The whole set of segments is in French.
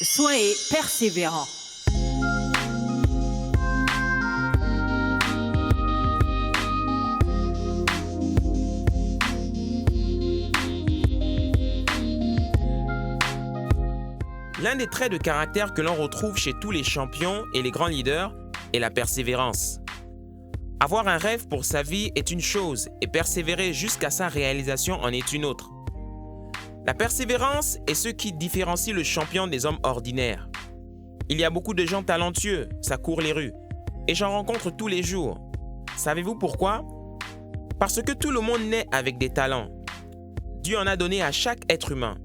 Soyez persévérants. L'un des traits de caractère que l'on retrouve chez tous les champions et les grands leaders est la persévérance. Avoir un rêve pour sa vie est une chose et persévérer jusqu'à sa réalisation en est une autre. La persévérance est ce qui différencie le champion des hommes ordinaires. Il y a beaucoup de gens talentueux, ça court les rues, et j'en rencontre tous les jours. Savez-vous pourquoi? Parce que tout le monde naît avec des talents. Dieu en a donné à chaque être humain.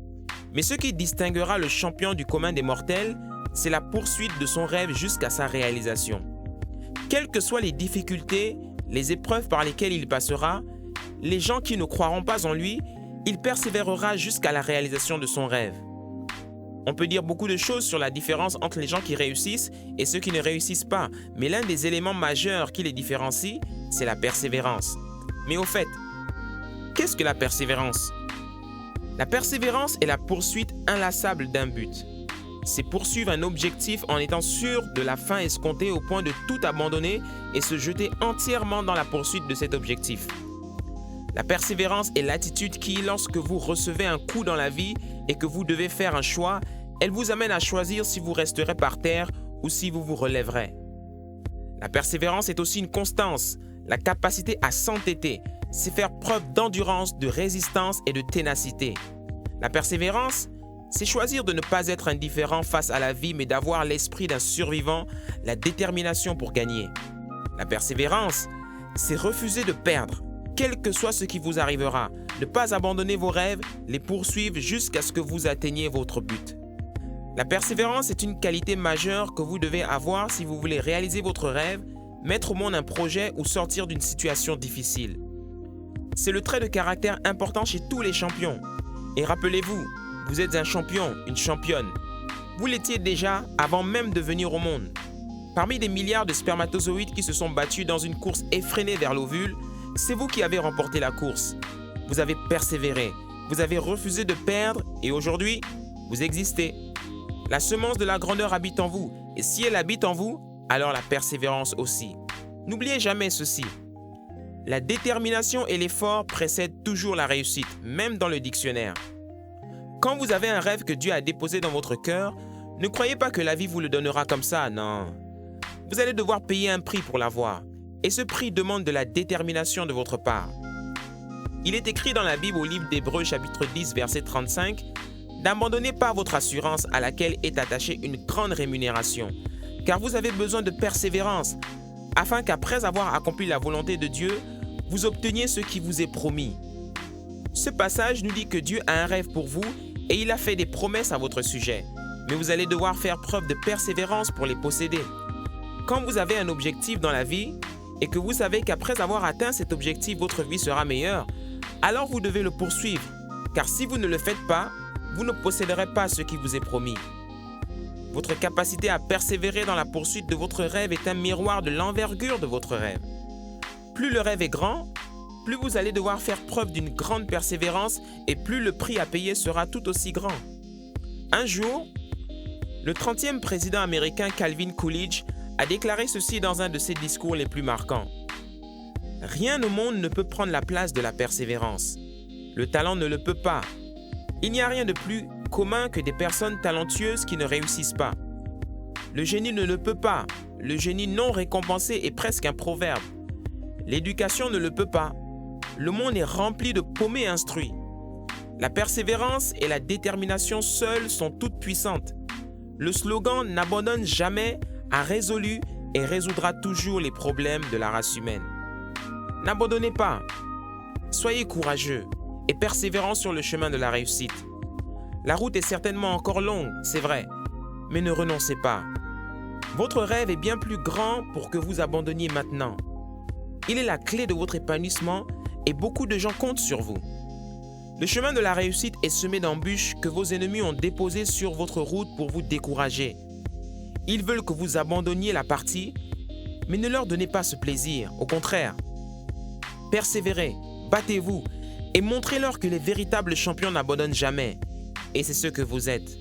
Mais ce qui distinguera le champion du commun des mortels, c'est la poursuite de son rêve jusqu'à sa réalisation. Quelles que soient les difficultés, les épreuves par lesquelles il passera, les gens qui ne croiront pas en lui, il persévérera jusqu'à la réalisation de son rêve. On peut dire beaucoup de choses sur la différence entre les gens qui réussissent et ceux qui ne réussissent pas, mais l'un des éléments majeurs qui les différencie, c'est la persévérance. Mais au fait, qu'est-ce que la persévérance? La persévérance est la poursuite inlassable d'un but. C'est poursuivre un objectif en étant sûr de la fin escomptée au point de tout abandonner et se jeter entièrement dans la poursuite de cet objectif. La persévérance est l'attitude qui, lorsque vous recevez un coup dans la vie et que vous devez faire un choix, elle vous amène à choisir si vous resterez par terre ou si vous vous relèverez. La persévérance est aussi une constance, la capacité à s'entêter, c'est faire preuve d'endurance, de résistance et de ténacité. La persévérance, c'est choisir de ne pas être indifférent face à la vie, mais d'avoir l'esprit d'un survivant, la détermination pour gagner. La persévérance, c'est refuser de perdre, quel que soit ce qui vous arrivera, ne pas abandonner vos rêves, les poursuivre jusqu'à ce que vous atteigniez votre but. La persévérance est une qualité majeure que vous devez avoir si vous voulez réaliser votre rêve, mettre au monde un projet ou sortir d'une situation difficile. C'est le trait de caractère important chez tous les champions. Et rappelez-vous, vous êtes un champion, une championne. Vous l'étiez déjà avant même de venir au monde. Parmi des milliards de spermatozoïdes qui se sont battus dans une course effrénée vers l'ovule, c'est vous qui avez remporté la course. Vous avez persévéré, vous avez refusé de perdre et aujourd'hui, vous existez. La semence de la grandeur habite en vous et si elle habite en vous, alors la persévérance aussi. N'oubliez jamais ceci. La détermination et l'effort précèdent toujours la réussite, même dans le dictionnaire. Quand vous avez un rêve que Dieu a déposé dans votre cœur, ne croyez pas que la vie vous le donnera comme ça, non. Vous allez devoir payer un prix pour l'avoir, et ce prix demande de la détermination de votre part. Il est écrit dans la Bible au livre d'Hébreux chapitre 10 verset 35, « N'abandonnez pas votre assurance à laquelle est attachée une grande rémunération, car vous avez besoin de persévérance, afin qu'après avoir accompli la volonté de Dieu, vous obteniez ce qui vous est promis. » Ce passage nous dit que Dieu a un rêve pour vous et il a fait des promesses à votre sujet. Mais vous allez devoir faire preuve de persévérance pour les posséder. Quand vous avez un objectif dans la vie et que vous savez qu'après avoir atteint cet objectif, votre vie sera meilleure, alors vous devez le poursuivre. Car si vous ne le faites pas, vous ne posséderez pas ce qui vous est promis. Votre capacité à persévérer dans la poursuite de votre rêve est un miroir de l'envergure de votre rêve. Plus le rêve est grand, plus vous allez devoir faire preuve d'une grande persévérance et plus le prix à payer sera tout aussi grand. Un jour, le 30e président américain Calvin Coolidge a déclaré ceci dans un de ses discours les plus marquants. « Rien au monde ne peut prendre la place de la persévérance. Le talent ne le peut pas. Il n'y a rien de plus commun que des personnes talentueuses qui ne réussissent pas. Le génie ne le peut pas. Le génie non récompensé est presque un proverbe. L'éducation ne le peut pas. Le monde est rempli de paumés instruits. La persévérance et la détermination seules sont toutes puissantes. Le slogan « N'abandonne jamais » a résolu et résoudra toujours les problèmes de la race humaine. N'abandonnez pas. Soyez courageux et persévérants sur le chemin de la réussite. La route est certainement encore longue, c'est vrai, mais ne renoncez pas. Votre rêve est bien plus grand pour que vous abandonniez maintenant. Il est la clé de votre épanouissement et beaucoup de gens comptent sur vous. Le chemin de la réussite est semé d'embûches que vos ennemis ont déposées sur votre route pour vous décourager. Ils veulent que vous abandonniez la partie, mais ne leur donnez pas ce plaisir, au contraire. Persévérez, battez-vous et montrez-leur que les véritables champions n'abandonnent jamais. Et c'est ce que vous êtes.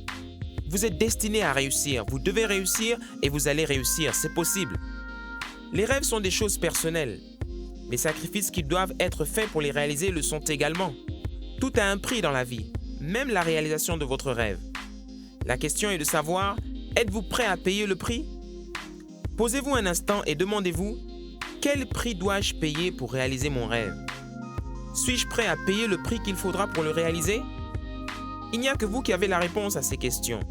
Vous êtes destiné à réussir. Vous devez réussir et vous allez réussir. C'est possible. Les rêves sont des choses personnelles. Les sacrifices qui doivent être faits pour les réaliser le sont également. Tout a un prix dans la vie, même la réalisation de votre rêve. La question est de savoir, êtes-vous prêt à payer le prix? Posez-vous un instant et demandez-vous, quel prix dois-je payer pour réaliser mon rêve? Suis-je prêt à payer le prix qu'il faudra pour le réaliser? Il n'y a que vous qui avez la réponse à ces questions.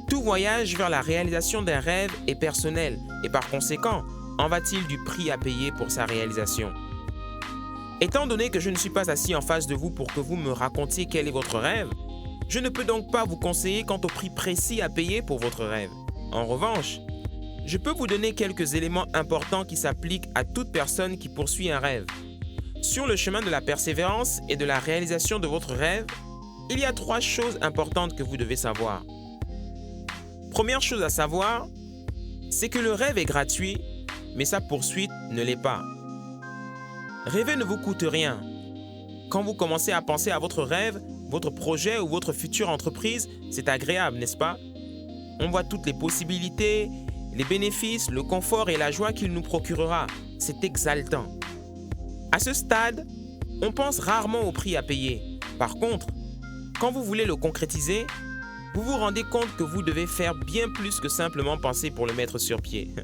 Tout voyage vers la réalisation d'un rêve est personnel et par conséquent, en va-t-il du prix à payer pour sa réalisation? Étant donné que je ne suis pas assis en face de vous pour que vous me racontiez quel est votre rêve, je ne peux donc pas vous conseiller quant au prix précis à payer pour votre rêve. En revanche, je peux vous donner quelques éléments importants qui s'appliquent à toute personne qui poursuit un rêve. Sur le chemin de la persévérance et de la réalisation de votre rêve, il y a 3 choses importantes que vous devez savoir. Première chose à savoir, c'est que le rêve est gratuit, mais sa poursuite ne l'est pas. Rêver ne vous coûte rien. Quand vous commencez à penser à votre rêve, votre projet ou votre future entreprise, c'est agréable, n'est-ce pas? On voit toutes les possibilités, les bénéfices, le confort et la joie qu'il nous procurera. C'est exaltant. À ce stade, on pense rarement au prix à payer. Par contre, quand vous voulez le concrétiser, vous vous rendez compte que vous devez faire bien plus que simplement penser pour le mettre sur pied.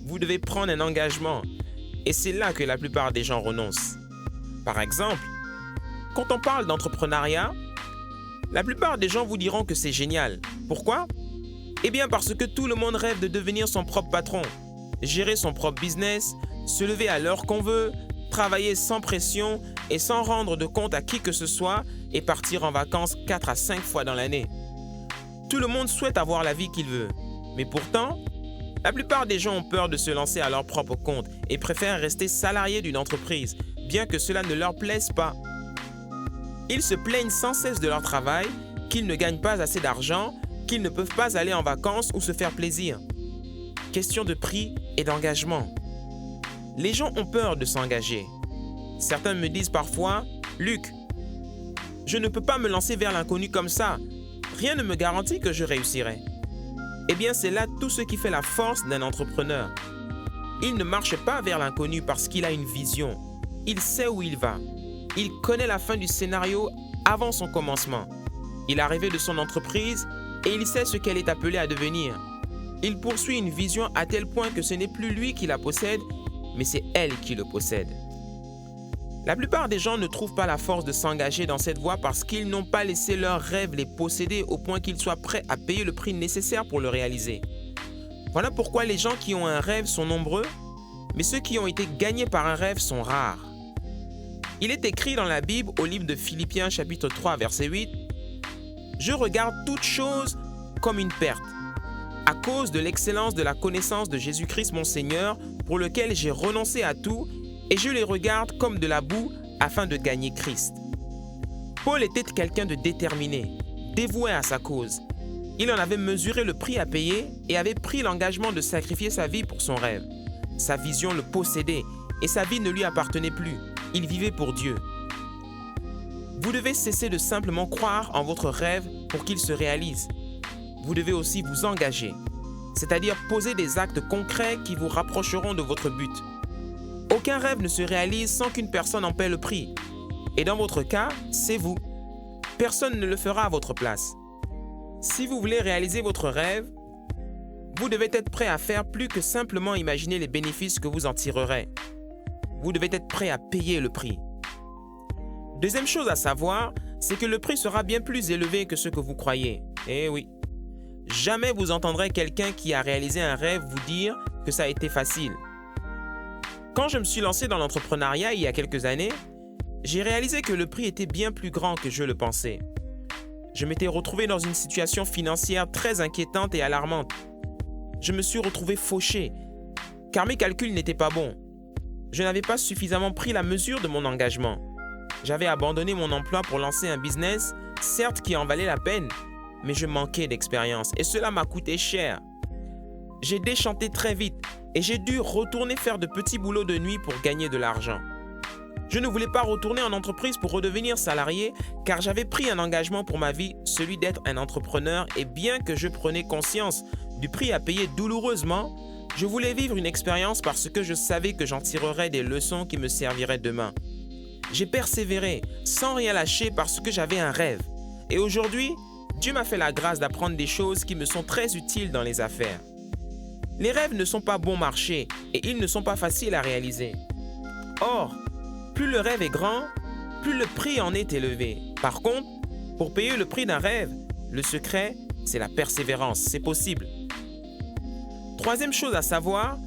Vous devez prendre un engagement et c'est là que la plupart des gens renoncent. Par exemple, quand on parle d'entrepreneuriat, la plupart des gens vous diront que c'est génial. Pourquoi? Eh bien parce que tout le monde rêve de devenir son propre patron, gérer son propre business, se lever à l'heure qu'on veut, travailler sans pression et sans rendre de compte à qui que ce soit et partir en vacances 4 à 5 fois dans l'année. Tout le monde souhaite avoir la vie qu'il veut. Mais pourtant, la plupart des gens ont peur de se lancer à leur propre compte et préfèrent rester salariés d'une entreprise, bien que cela ne leur plaise pas. Ils se plaignent sans cesse de leur travail, qu'ils ne gagnent pas assez d'argent, qu'ils ne peuvent pas aller en vacances ou se faire plaisir. Question de prix et d'engagement. Les gens ont peur de s'engager. Certains me disent parfois, « Luc, je ne peux pas me lancer vers l'inconnu comme ça. Rien ne me garantit que je réussirai. » Eh bien, c'est là tout ce qui fait la force d'un entrepreneur. Il ne marche pas vers l'inconnu parce qu'il a une vision. Il sait où il va. Il connaît la fin du scénario avant son commencement. Il a rêvé de son entreprise et il sait ce qu'elle est appelée à devenir. Il poursuit une vision à tel point que ce n'est plus lui qui la possède, mais c'est elle qui le possède. La plupart des gens ne trouvent pas la force de s'engager dans cette voie parce qu'ils n'ont pas laissé leurs rêves les posséder au point qu'ils soient prêts à payer le prix nécessaire pour le réaliser. Voilà pourquoi les gens qui ont un rêve sont nombreux, mais ceux qui ont été gagnés par un rêve sont rares. Il est écrit dans la Bible au livre de Philippiens chapitre 3 verset 8 « Je regarde toute chose comme une perte, à cause de l'excellence de la connaissance de Jésus-Christ mon Seigneur, pour lequel j'ai renoncé à tout, et je les regarde comme de la boue afin de gagner Christ. » Paul était quelqu'un de déterminé, dévoué à sa cause. Il en avait mesuré le prix à payer et avait pris l'engagement de sacrifier sa vie pour son rêve. Sa vision le possédait et sa vie ne lui appartenait plus. Il vivait pour Dieu. Vous devez cesser de simplement croire en votre rêve pour qu'il se réalise. Vous devez aussi vous engager, c'est-à-dire poser des actes concrets qui vous rapprocheront de votre but. Aucun rêve ne se réalise sans qu'une personne en paie le prix. Et dans votre cas, c'est vous. Personne ne le fera à votre place. Si vous voulez réaliser votre rêve, vous devez être prêt à faire plus que simplement imaginer les bénéfices que vous en tirerez. Vous devez être prêt à payer le prix. Deuxième chose à savoir, c'est que le prix sera bien plus élevé que ce que vous croyez. Eh oui. Jamais vous entendrez quelqu'un qui a réalisé un rêve vous dire que ça a été facile. Quand je me suis lancé dans l'entrepreneuriat il y a quelques années, j'ai réalisé que le prix était bien plus grand que je le pensais. Je m'étais retrouvé dans une situation financière très inquiétante et alarmante. Je me suis retrouvé fauché, car mes calculs n'étaient pas bons. Je n'avais pas suffisamment pris la mesure de mon engagement. J'avais abandonné mon emploi pour lancer un business, certes qui en valait la peine, mais je manquais d'expérience et cela m'a coûté cher. J'ai déchanté très vite et j'ai dû retourner faire de petits boulots de nuit pour gagner de l'argent. Je ne voulais pas retourner en entreprise pour redevenir salarié car j'avais pris un engagement pour ma vie, celui d'être un entrepreneur, et bien que je prenais conscience du prix à payer douloureusement, je voulais vivre une expérience parce que je savais que j'en tirerais des leçons qui me serviraient demain. J'ai persévéré sans rien lâcher parce que j'avais un rêve. Et aujourd'hui, Dieu m'a fait la grâce d'apprendre des choses qui me sont très utiles dans les affaires. Les rêves ne sont pas bon marché et ils ne sont pas faciles à réaliser. Or, plus le rêve est grand, plus le prix en est élevé. Par contre, pour payer le prix d'un rêve, le secret, c'est la persévérance. C'est possible. Troisième chose à savoir,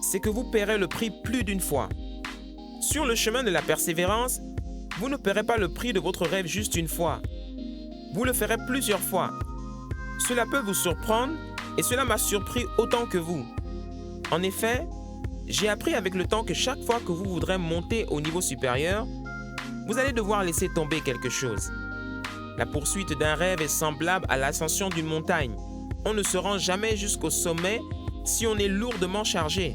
c'est que vous paierez le prix plus d'une fois. Sur le chemin de la persévérance, vous ne paierez pas le prix de votre rêve juste une fois. Vous le ferez plusieurs fois. Cela peut vous surprendre et cela m'a surpris autant que vous. En effet, j'ai appris avec le temps que chaque fois que vous voudrez monter au niveau supérieur, vous allez devoir laisser tomber quelque chose. La poursuite d'un rêve est semblable à l'ascension d'une montagne. On ne se rend jamais jusqu'au sommet si on est lourdement chargé.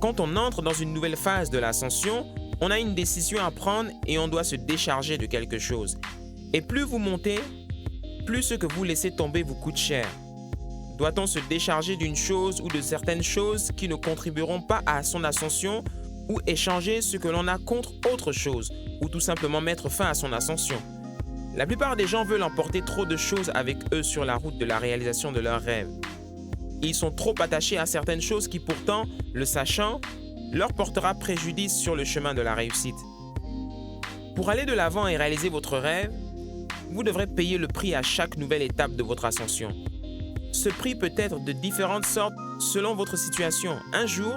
Quand on entre dans une nouvelle phase de l'ascension, on a une décision à prendre et on doit se décharger de quelque chose. Et plus vous montez, plus ce que vous laissez tomber vous coûte cher. Doit-on se décharger d'une chose ou de certaines choses qui ne contribueront pas à son ascension ou échanger ce que l'on a contre autre chose ou tout simplement mettre fin à son ascension? La plupart des gens veulent emporter trop de choses avec eux sur la route de la réalisation de leurs rêves. Ils sont trop attachés à certaines choses qui pourtant, le sachant, leur portera préjudice sur le chemin de la réussite. Pour aller de l'avant et réaliser votre rêve, vous devrez payer le prix à chaque nouvelle étape de votre ascension. Ce prix peut être de différentes sortes selon votre situation. Un jour,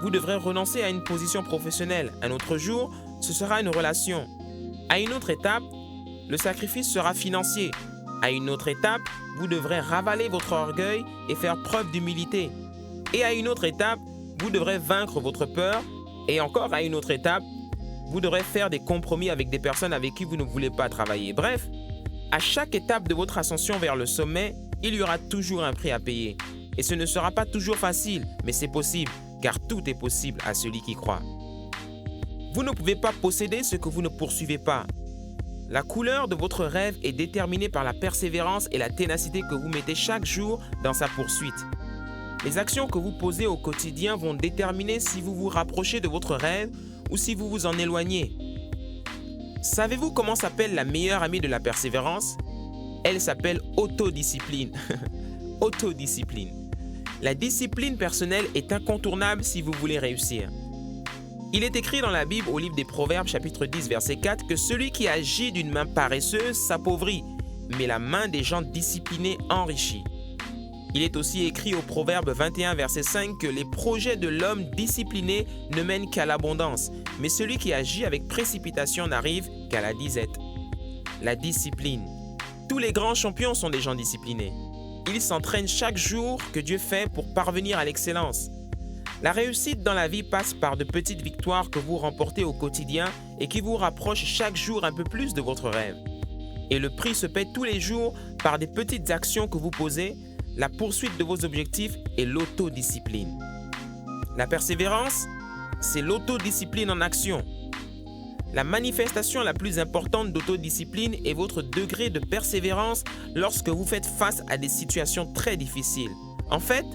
vous devrez renoncer à une position professionnelle. Un autre jour, ce sera une relation. À une autre étape, le sacrifice sera financier. À une autre étape, vous devrez ravaler votre orgueil et faire preuve d'humilité. Et à une autre étape, vous devrez vaincre votre peur. Et encore à une autre étape, vous devrez faire des compromis avec des personnes avec qui vous ne voulez pas travailler. Bref, à chaque étape de votre ascension vers le sommet, il y aura toujours un prix à payer. Et ce ne sera pas toujours facile, mais c'est possible, car tout est possible à celui qui croit. Vous ne pouvez pas posséder ce que vous ne poursuivez pas. La couleur de votre rêve est déterminée par la persévérance et la ténacité que vous mettez chaque jour dans sa poursuite. Les actions que vous posez au quotidien vont déterminer si vous vous rapprochez de votre rêve ou si vous vous en éloignez. Savez-vous comment s'appelle la meilleure amie de la persévérance? Elle s'appelle autodiscipline. Autodiscipline. La discipline personnelle est incontournable si vous voulez réussir. Il est écrit dans la Bible au livre des Proverbes chapitre 10 verset 4 que celui qui agit d'une main paresseuse s'appauvrit, mais la main des gens disciplinés enrichit. Il est aussi écrit au Proverbe 21 verset 5 que les projets de l'homme discipliné ne mènent qu'à l'abondance, mais celui qui agit avec précipitation n'arrive qu'à la disette. La discipline. Tous les grands champions sont des gens disciplinés. Ils s'entraînent chaque jour que Dieu fait pour parvenir à l'excellence. La réussite dans la vie passe par de petites victoires que vous remportez au quotidien et qui vous rapprochent chaque jour un peu plus de votre rêve. Et le prix se paie tous les jours par des petites actions que vous posez, la poursuite de vos objectifs et l'autodiscipline. La persévérance, c'est l'autodiscipline en action. La manifestation la plus importante d'autodiscipline est votre degré de persévérance lorsque vous faites face à des situations très difficiles. En fait,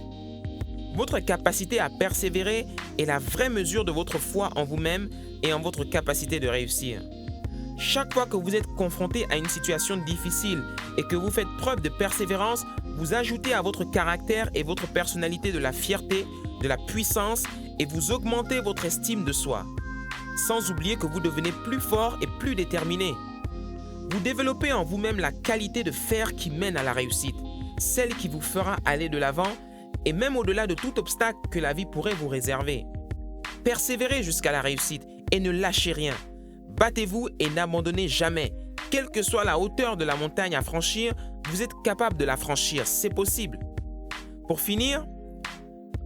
votre capacité à persévérer est la vraie mesure de votre foi en vous-même et en votre capacité de réussir. Chaque fois que vous êtes confronté à une situation difficile et que vous faites preuve de persévérance, vous ajoutez à votre caractère et votre personnalité de la fierté, de la puissance et vous augmentez votre estime de soi. Sans oublier que vous devenez plus fort et plus déterminé. Vous développez en vous-même la qualité de fer qui mène à la réussite, celle qui vous fera aller de l'avant et même au-delà de tout obstacle que la vie pourrait vous réserver. Persévérez jusqu'à la réussite et ne lâchez rien. Battez-vous et n'abandonnez jamais. Quelle que soit la hauteur de la montagne à franchir, vous êtes capable de la franchir, c'est possible. Pour finir,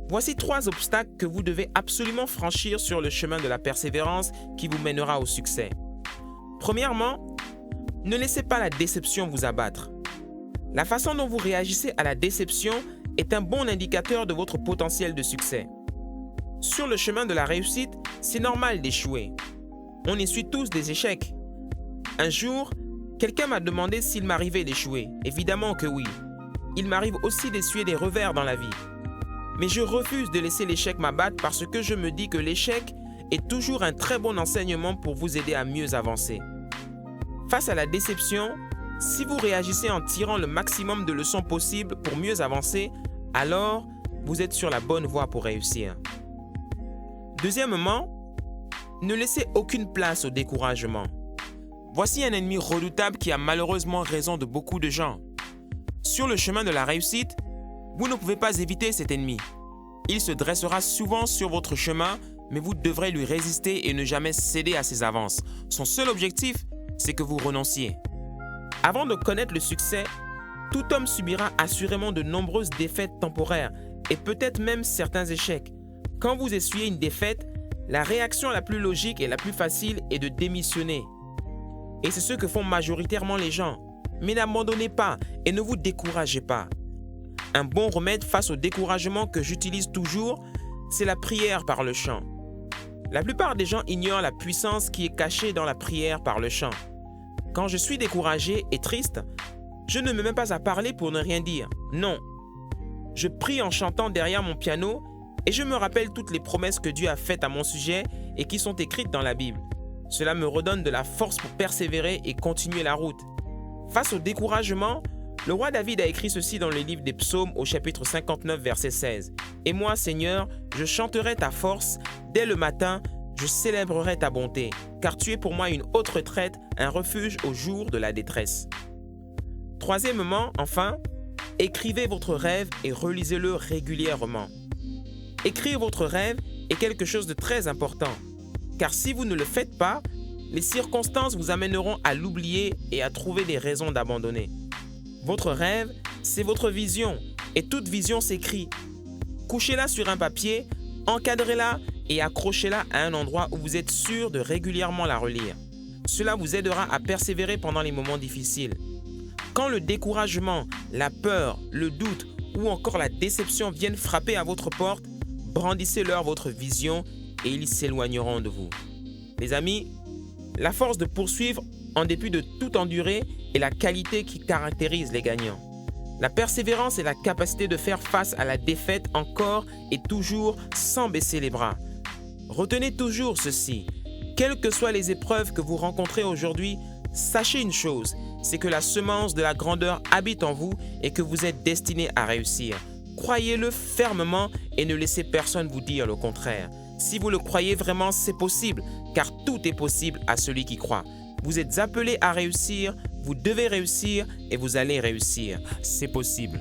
voici 3 obstacles que vous devez absolument franchir sur le chemin de la persévérance qui vous mènera au succès. Premièrement, ne laissez pas la déception vous abattre. La façon dont vous réagissez à la déception est un bon indicateur de votre potentiel de succès. Sur le chemin de la réussite, c'est normal d'échouer. On essuie tous des échecs. Un jour, quelqu'un m'a demandé s'il m'arrivait d'échouer. Évidemment que oui. Il m'arrive aussi d'essuyer des revers dans la vie. Mais je refuse de laisser l'échec m'abattre parce que je me dis que l'échec est toujours un très bon enseignement pour vous aider à mieux avancer. Face à la déception, si vous réagissez en tirant le maximum de leçons possibles pour mieux avancer, alors vous êtes sur la bonne voie pour réussir. Deuxièmement, ne laissez aucune place au découragement. Voici un ennemi redoutable qui a malheureusement raison de beaucoup de gens. Sur le chemin de la réussite, vous ne pouvez pas éviter cet ennemi. Il se dressera souvent sur votre chemin, mais vous devrez lui résister et ne jamais céder à ses avances. Son seul objectif, c'est que vous renonciez. Avant de connaître le succès, tout homme subira assurément de nombreuses défaites temporaires et peut-être même certains échecs. Quand vous essuyez une défaite, la réaction la plus logique et la plus facile est de démissionner. Et c'est ce que font majoritairement les gens. Mais n'abandonnez pas et ne vous découragez pas. Un bon remède face au découragement que j'utilise toujours, c'est la prière par le chant. La plupart des gens ignorent la puissance qui est cachée dans la prière par le chant. Quand je suis découragé et triste, je ne me mets pas à parler pour ne rien dire. Non. Je prie en chantant derrière mon piano et je me rappelle toutes les promesses que Dieu a faites à mon sujet et qui sont écrites dans la Bible. Cela me redonne de la force pour persévérer et continuer la route. Face au découragement, le roi David a écrit ceci dans le livre des Psaumes au chapitre 59, verset 16. « Et moi, Seigneur, je chanterai ta force. Dès le matin, je célébrerai ta bonté, car tu es pour moi une haute retraite, un refuge au jour de la détresse. » Troisièmement, enfin, écrivez votre rêve et relisez-le régulièrement. Écrire votre rêve est quelque chose de très important, car si vous ne le faites pas, les circonstances vous amèneront à l'oublier et à trouver des raisons d'abandonner. Votre rêve, c'est votre vision, et toute vision s'écrit. Couchez-la sur un papier, encadrez-la et accrochez-la à un endroit où vous êtes sûr de régulièrement la relire. Cela vous aidera à persévérer pendant les moments difficiles. Quand le découragement, la peur, le doute ou encore la déception viennent frapper à votre porte, brandissez-leur votre vision et ils s'éloigneront de vous. Les amis, la force de poursuivre en dépit de tout endurer est la qualité qui caractérise les gagnants. La persévérance est la capacité de faire face à la défaite encore et toujours sans baisser les bras. Retenez toujours ceci, quelles que soient les épreuves que vous rencontrez aujourd'hui, sachez une chose, c'est que la semence de la grandeur habite en vous et que vous êtes destiné à réussir. Croyez-le fermement et ne laissez personne vous dire le contraire. Si vous le croyez vraiment, c'est possible, car tout est possible à celui qui croit. Vous êtes appelé à réussir, vous devez réussir et vous allez réussir. C'est possible.